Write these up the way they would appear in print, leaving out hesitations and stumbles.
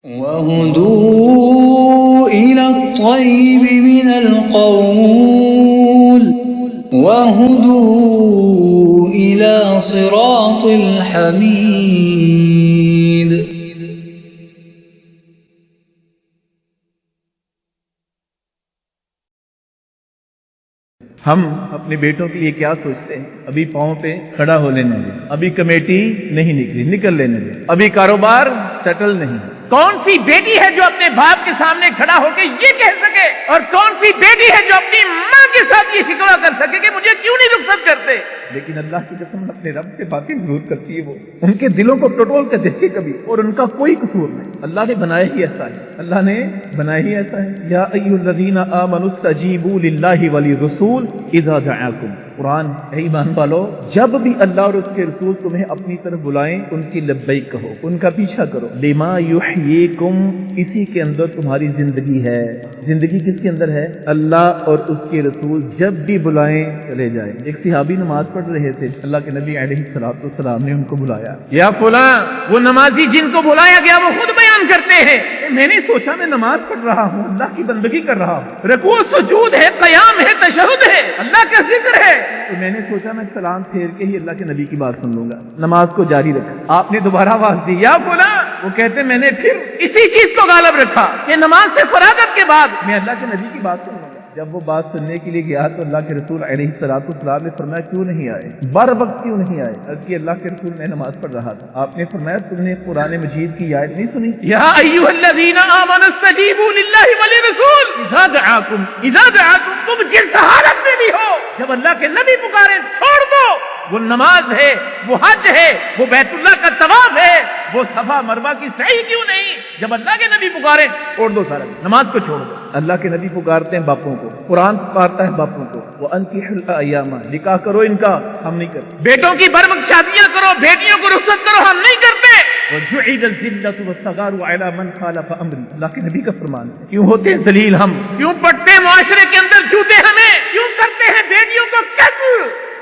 وَهُدُوا إِلَى الطَّيِّبِ مِنَ الْقَوْلِ وَهُدُوا إِلَى صِرَاطِ الْحَمِيدِ۔ ہم اپنے بیٹوں کی یہ کیا سوچتے ہیں؟ ابھی پاؤں پہ کھڑا ہو لینے دیں، ابھی کمیٹی نہیں نکلی، نکل لینے دیں، ابھی کاروبار سیٹل نہیں۔ کون سی بیٹی ہے جو اپنے باپ کے سامنے کھڑا ہو کے یہ کہہ سکے، اور کون سی بیٹی ہے جو اپنی ماں کے ساتھ یہ شکوہ کر سکے کہ مجھے کیوں نہیں رخصت کرتے؟ لیکن اللہ کی قسم اپنے رب سے باتیں ضرور کرتی ہے، وہ ان کے دلوں کو ٹٹول کے دیکھے کبھی، اور ان کا کوئی قصور نہیں۔ اللہ نے بنایا ہی ایسا ہے، اللہ نے بنایا ہی ایسا ہے۔ یا ایھا الذین آمنوا استجیبوا للہ وللرسول اذا دعاکم۔ قرآن، اے ایمان والو، جب بھی اللہ اور اس کے رسول تمہیں اپنی طرف بلائیں ان کی لبیک کہو، ان کا پیچھا کرو۔ لما یحییکم، اسی کے اندر تمہاری زندگی ہے۔ زندگی کس کے اندر ہے؟ اللہ اور اس کے رسول جب بھی بلائیں چلے جائیں۔ ایک صحابی نماز پڑھ رہے تھے، اللہ کے نبی علیہ السلام نے ان کو بلایا، یا فلاں، وہ نمازی جن کو بلایا گیا وہ خود بیان کرتے ہیں، میں نے سوچا میں نماز پڑھ رہا ہوں، اللہ کی بندگی کر رہا ہوں، رکوع سجود ہے، قیام ہے، تشہد ہے، اللہ کا ذکر ہے، تو میں نے سوچا میں سلام پھیر کے ہی اللہ کے نبی کی بات سن لوں گا، نماز کو جاری رکھا۔ آپ نے دوبارہ آواز دی، یا فلاں، وہ کہتے میں نے پھر اسی چیز کو غالب رکھا کہ نماز سے فراغت کے بعد میں اللہ کے نبی کی بات سن لوں گا۔ جب وہ بات سننے کے لیے گیا تو اللہ کے رسول علیہ السلام نے فرمایا کیوں نہیں آئے، بر وقت کیوں نہیں آئے؟ کہ اللہ کے رسول میں نماز پڑھ رہا تھا۔ آپ نے فرمایا تم نے قرآن مجید کی آیت نہیں سنی؟ یا ایھا الذین آمنوا استجیبوا للہ وللرسول اذا دعاکم، تم جس حالت میں بھی ہو، جب اللہ کے نبی پکارے چھوڑ دو۔ وہ نماز ہے، وہ حج ہے، وہ بیت اللہ کا طواف ہے، وہ صفا مروہ کی سعی کیوں نہیں؟ جب اللہ کے نبی پکارے چھوڑ دو سارا، نماز کو چھوڑ دو۔ اللہ کے نبی پکارتے ہیں باپوں کو، قرآن پکارتا ہے باپوں کو، وَأَنكِحُوا الْأَيَامَ، نکاح کرو ان کا، ہم نہیں کرتے۔ بیٹوں کی برمک شادیاں کرو، بیٹیوں کو رخصت کرو، ہم نہیں کرتے۔ وَجُعِلَ الذِّلَّةُ وَالصَّغَارُ عَلَى مَنْ خَالَفَ أَمْرِي، اللہ کے نبی کا فرمان ہے۔ کیوں ہوتے ہیں ذلیل ہم؟ کیوں پڑتے معاشرے کے اندر جوتے ہمیں؟ کیوں کرتے ہیں بیٹیوں کو قتل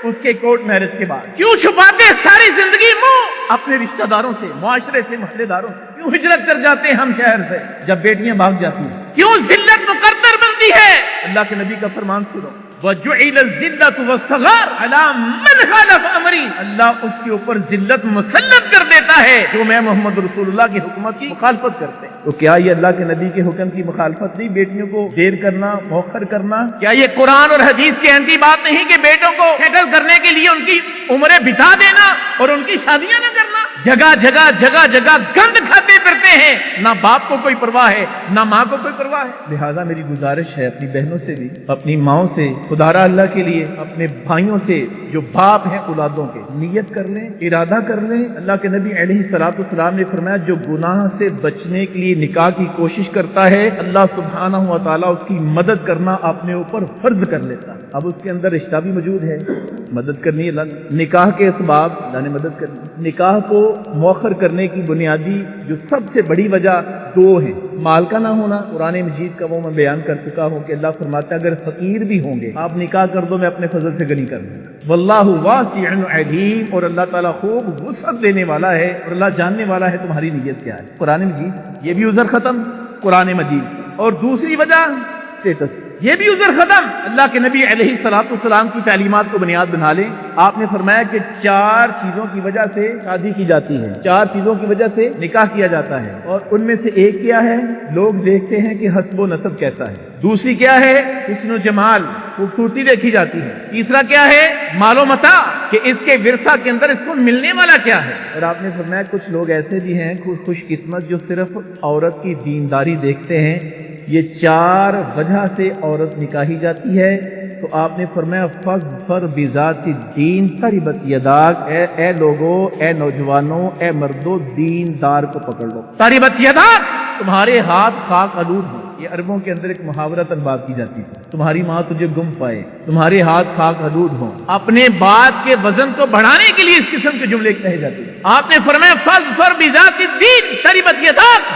اس کے کورٹ میرج کے بعد؟ کیوں چھپاتے ساری زندگی منہ اپنے رشتہ داروں سے، معاشرے سے، محلے داروں سے؟ کیوں ہجرت کر جاتے ہیں ہم شہر سے جب بیٹیاں بھاگ جاتی ہیں؟ کیوں ذلت مقرر بنتی ہے؟ اللہ کے نبی کا فرمان سنو، وَجُعِلَ الذِّلَّةُ وَالصَّغَارُ عَلَى مَنْ خَالَفَ أَمْرِي، اللہ اس کے اوپر ذلت مسلط کر دیتا ہے جو میں محمد رسول اللہ کی حکومت کی مخالفت کرتے ہیں۔ تو کیا یہ اللہ کے نبی کے حکم کی مخالفت نہیں؟ بیٹیوں کو دیر کرنا، مؤخر کرنا؟ کیا یہ قرآن اور حدیث کے اینٹی بات نہیں کہ بیٹوں کو سیٹل کرنے کے لیے ان کی عمریں بتا دینا اور ان کی شادیاں نہ کرنا؟ جگہ جگہ گند کھاتے پھرتے ہیں، نہ باپ کو کوئی پرواہ ہے، نہ ماں کو کوئی پرواہ ہے۔ لہذا میری گزارش ہے اپنی بہنوں سے بھی، اپنی ماؤں سے، خدارا اللہ کے لیے اپنے بھائیوں سے جو باپ ہیں اولادوں کے، نیت کر لیں، ارادہ کر لیں۔ اللہ کے نبی علیہ السلام نے فرمایا جو گناہ سے بچنے کے لیے نکاح کی کوشش کرتا ہے، اللہ سبحانہ و تعالیٰ اس کی مدد کرنا اپنے اوپر فرض کر لیتا ہے۔ اب اس کے اندر رشتہ بھی موجود ہے، مدد کرنی اللہ نے، نکاح کے اسباب اللہ نے مدد کرنی۔ نکاح کو مؤخر کرنے کی بنیادی جو سب سے بڑی وجہ دو ہیں، مال کا نہ ہونا، قرآن مجید کا وہ میں بیان کر چکا ہوں کہ اللہ فرماتا ہے اگر فقیر بھی ہوں گے آپ نکاح کر دو، میں اپنے فضل سے غنی کر دوں گا۔ واللہ واسع علیم، اور اللہ تعالیٰ خوب وسعت دینے والا ہے، اور اللہ جاننے والا ہے تمہاری نیت کیا ہے۔ قرآن مجید یہ بھی عذر ختم، قرآن مجید۔ اور دوسری وجہ اسٹیٹس، یہ بھی عذر ختم۔ اللہ کے نبی علیہ السلام کی تعلیمات کو بنیاد بنا لیں۔ آپ نے فرمایا کہ 4 چیزوں کی وجہ سے شادی کی جاتی ہے، 4 چیزوں کی وجہ سے نکاح کیا جاتا ہے، اور ان میں سے ایک کیا ہے؟ لوگ دیکھتے ہیں کہ حسب و نسب کیسا ہے۔ دوسری کیا ہے؟ حسن و جمال، خوبصورتی دیکھی جاتی ہے۔ تیسرا کیا ہے؟ مال و متاع، کہ اس کے ورثہ کے اندر اس کو ملنے والا کیا ہے۔ اور آپ نے فرمایا کچھ لوگ ایسے بھی ہیں خوش قسمت جو صرف عورت کی دینداری دیکھتے ہیں۔ یہ 4 وجہ سے عورت نکاحی جاتی ہے۔ تو آپ نے فرمایا فَاظْفَرْ بِذَاتِ الدِّینِ تَرِبَتْ یَدَاکَ، اے لوگوں، اے نوجوانوں، اے مردوں، دیندار کو پکڑ لو۔ تَرِبَتْ یَدَاکَ، تمہارے ہاتھ خاک آلود ہوں۔ یہ عربوں کے اندر ایک محاورتاً بات کی جاتی ہے، تمہاری ماں تجھے گم پائے، تمہارے ہاتھ خاک آلود ہوں۔ اپنے بات کے وزن کو بڑھانے کے لیے اس قسم کے جملے کہے جاتے ہیں۔ آپ نے فرمایا فَاظْفَرْ بِذَاتِ الدِّینِ تَرِبَتْ یَدَاکَ،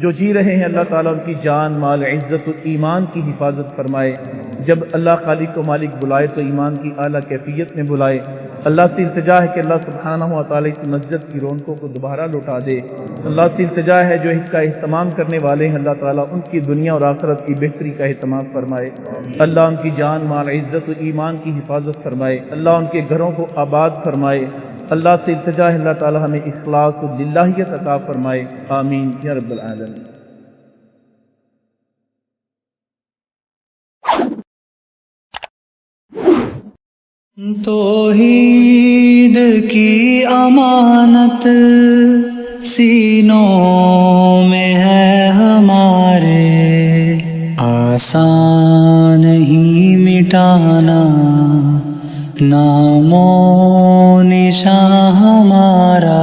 جو جی رہے ہیں اللہ تعالیٰ ان کی جان مال عزت و ایمان کی حفاظت فرمائے. جب اللہ خالق و مالک بلائے تو ایمان کی اعلیٰ کیفیت میں بلائے. اللہ سے التجا ہے کہ اللہ سبحانہ و تعالیٰ اس مسجد کی رونقوں کو دوبارہ لوٹا دے. اللہ سے التجا ہے جو اس کا اہتمام کرنے والے ہیں اللہ تعالیٰ ان کی دنیا اور آخرت کی بہتری کا اہتمام فرمائے. اللہ ان کی جان مال عزت و ایمان کی حفاظت فرمائے. اللہ ان کے گھروں کو آباد فرمائے. اللہ سے التجا ہے اللہ تعالیٰ ہمیں اخلاص و للہیت عطا فرمائے. آمین یا رب العالمین. توحید کی امانت سینوں میں ہے ہمارے، آسان نہیں مٹانا نام و نشان ہمارا.